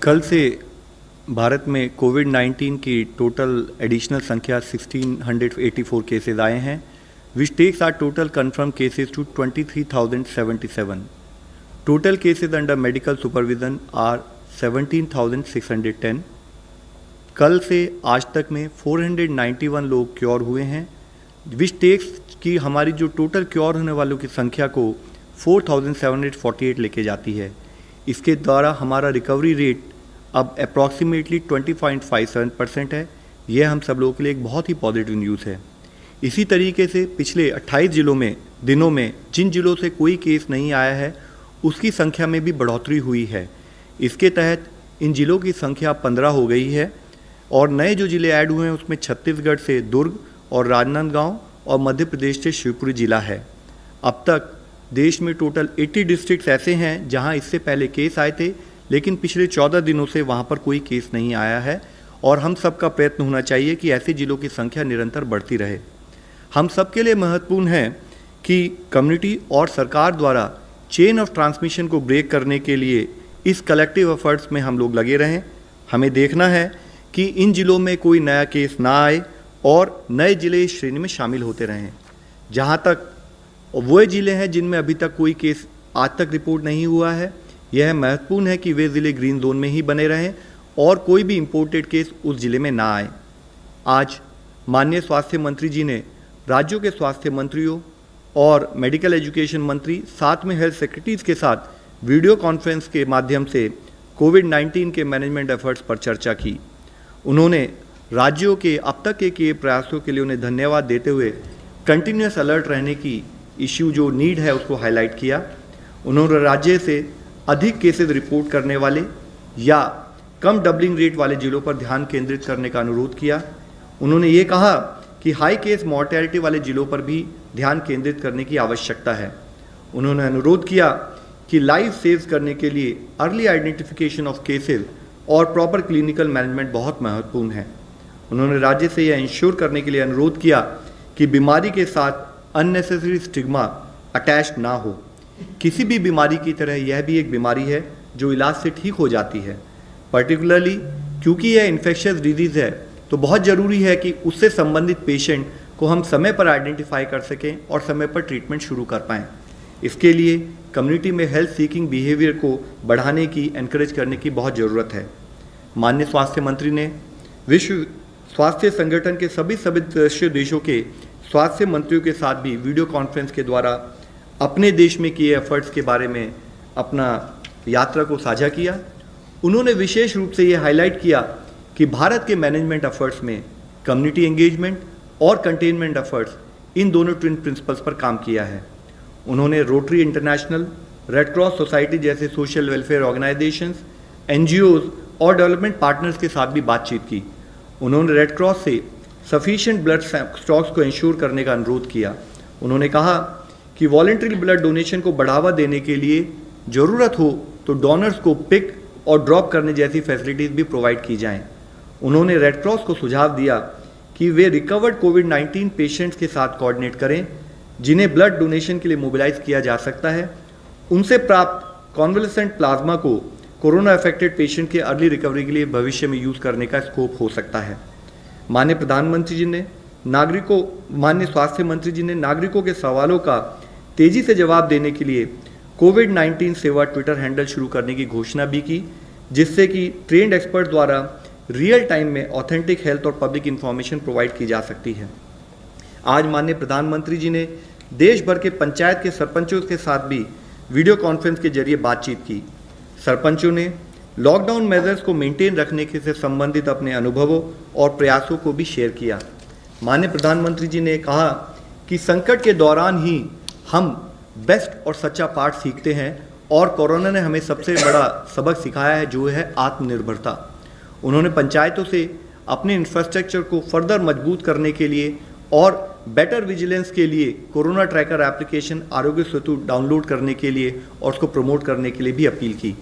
कल से भारत में कोविड-19 की टोटल एडिशनल संख्या 1684 केसेस आए हैं, which takes are total confirmed cases to 23,077. Total cases under medical supervision are 17,610. कल से आज तक में 491 लोग क्योर हुए हैं, विच टेक्स की हमारी जो टोटल क्योर होने वालों की संख्या को 4,748 लेके जाती है. इसके द्वारा हमारा रिकवरी रेट अब अप्रॉक्सीमेटली 20.57% है. यह हम सब लोगों के लिए एक बहुत ही पॉजिटिव न्यूज़ है. इसी तरीके से पिछले 28 दिनों में जिन जिलों से कोई केस नहीं आया है उसकी संख्या में भी बढ़ोतरी हुई है. इसके तहत इन जिलों की संख्या 15 हो गई है और नए जो ज़िले ऐड हुए हैं उसमें छत्तीसगढ़ से दुर्ग और राजनांदगांव और मध्य प्रदेश से शिवपुरी जिला है. अब तक देश में टोटल 80 डिस्ट्रिक्ट्स ऐसे हैं जहां इससे पहले केस आए थे, लेकिन पिछले 14 दिनों से वहां पर कोई केस नहीं आया है और हम सबका प्रयत्न होना चाहिए कि ऐसे जिलों की संख्या निरंतर बढ़ती रहे. हम सबके लिए महत्वपूर्ण है कि कम्युनिटी और सरकार द्वारा चेन ऑफ ट्रांसमिशन को ब्रेक करने के लिए इस कलेक्टिव एफर्ट्स में हम लोग लगे रहें. हमें देखना है कि इन जिलों में कोई नया केस ना आए और नए जिले इस श्रेणी में शामिल होते रहें. जहां तक वो ज़िले हैं जिनमें अभी तक कोई केस आज तक रिपोर्ट नहीं हुआ है, यह महत्वपूर्ण है कि वे ज़िले ग्रीन जोन में ही बने रहें और कोई भी इम्पोर्टेड केस उस ज़िले में ना आए. आज माननीय स्वास्थ्य मंत्री जी ने राज्यों के स्वास्थ्य मंत्रियों और मेडिकल एजुकेशन मंत्री साथ में हेल्थ सेक्रेटरीज के साथ वीडियो कॉन्फ्रेंस के माध्यम से कोविड-19 के मैनेजमेंट एफर्ट्स पर चर्चा की. उन्होंने राज्यों के अब तक के किए प्रयासों के लिए उन्हें धन्यवाद देते हुए कंटिन्यूस अलर्ट रहने की इश्यू जो नीड है उसको हाईलाइट किया. उन्होंने राज्य से अधिक केसेस रिपोर्ट करने वाले या कम डबलिंग रेट वाले जिलों पर ध्यान केंद्रित करने का अनुरोध किया. उन्होंने ये कहा कि हाई केस मॉर्टेलिटी वाले जिलों पर भी ध्यान केंद्रित करने की आवश्यकता है. उन्होंने अनुरोध किया कि लाइफ सेव करने के लिए अर्ली आइडेंटिफिकेशन ऑफ केसेस और प्रॉपर क्लिनिकल मैनेजमेंट बहुत महत्वपूर्ण है. उन्होंने राज्य से यह इंश्योर करने के लिए अनुरोध किया कि बीमारी के साथ अननेसेसरी स्टिग्मा अटैच ना हो. किसी भी बीमारी की तरह यह भी एक बीमारी है जो इलाज से ठीक हो जाती है. पर्टिकुलरली क्योंकि यह इन्फेक्शियस डिजीज़ है तो बहुत ज़रूरी है कि उससे संबंधित पेशेंट को हम समय पर आइडेंटिफाई कर सकें और समय पर ट्रीटमेंट शुरू कर पाएँ. इसके लिए कम्युनिटी में हेल्थ सीकिंग बिहेवियर को बढ़ाने की, एनकरेज करने की बहुत ज़रूरत है. माननीय स्वास्थ्य मंत्री ने विश्व स्वास्थ्य संगठन के सभी सदस्य देशों के स्वास्थ्य मंत्रियों के साथ भी वीडियो कॉन्फ्रेंस के द्वारा अपने देश में किए एफर्ट्स के बारे में अपना यात्रा को साझा किया. उन्होंने विशेष रूप से ये हाईलाइट किया कि भारत के मैनेजमेंट एफर्ट्स में कम्युनिटी एंगेजमेंट और कंटेनमेंट एफर्ट्स इन दोनों ट्विन प्रिंसिपल्स पर काम किया है. उन्होंने rotary international, red cross society जैसे सोशल वेलफेयर ऑर्गेनाइजेशंस, एनजीओज और डेवलपमेंट पार्टनर्स के साथ भी बातचीत की. उन्होंने रेड क्रॉस से सफिशिएंट ब्लड स्टॉक्स को इंश्योर करने का अनुरोध किया. उन्होंने कहा कि वॉलंटरी ब्लड डोनेशन को बढ़ावा देने के लिए ज़रूरत हो तो डोनर्स को पिक और ड्रॉप करने जैसी फैसिलिटीज़ भी प्रोवाइड की जाएं. उन्होंने रेड क्रॉस को सुझाव दिया कि वे रिकवर्ड कोविड-19 पेशेंट्स के साथ कोऑर्डिनेट करें जिन्हें ब्लड डोनेशन के लिए मोबिलाइज किया जा सकता है. उनसे प्राप्त कॉन्वलेसेंट प्लाज्मा को कोरोना अफेक्टेड पेशेंट के अर्ली रिकवरी के लिए भविष्य में यूज़ करने का स्कोप हो सकता है. माननीय प्रधानमंत्री जी ने माननीय स्वास्थ्य मंत्री जी ने नागरिकों के सवालों का तेजी से जवाब देने के लिए कोविड-19 सेवा ट्विटर हैंडल शुरू करने की घोषणा भी की, जिससे कि ट्रेंड एक्सपर्ट द्वारा रियल टाइम में ऑथेंटिक हेल्थ और पब्लिक इंफॉर्मेशन प्रोवाइड की जा सकती है. आज माननीय प्रधानमंत्री जी ने देश भर के पंचायत के सरपंचों के साथ भी वीडियो कॉन्फ्रेंस के जरिए बातचीत की. सरपंचों ने लॉकडाउन मेजर्स को मेंटेन रखने के से संबंधित अपने अनुभवों और प्रयासों को भी शेयर किया. माननीय प्रधानमंत्री जी ने कहा कि संकट के दौरान ही हम बेस्ट और सच्चा पाठ सीखते हैं और कोरोना ने हमें सबसे बड़ा सबक सिखाया है जो है आत्मनिर्भरता. उन्होंने पंचायतों से अपने इंफ्रास्ट्रक्चर को फर्दर मजबूत करने के लिए और बेटर विजिलेंस के लिए corona tracker application Aarogya Setu download करने के लिए और उसको प्रमोट करने के लिए भी अपील की.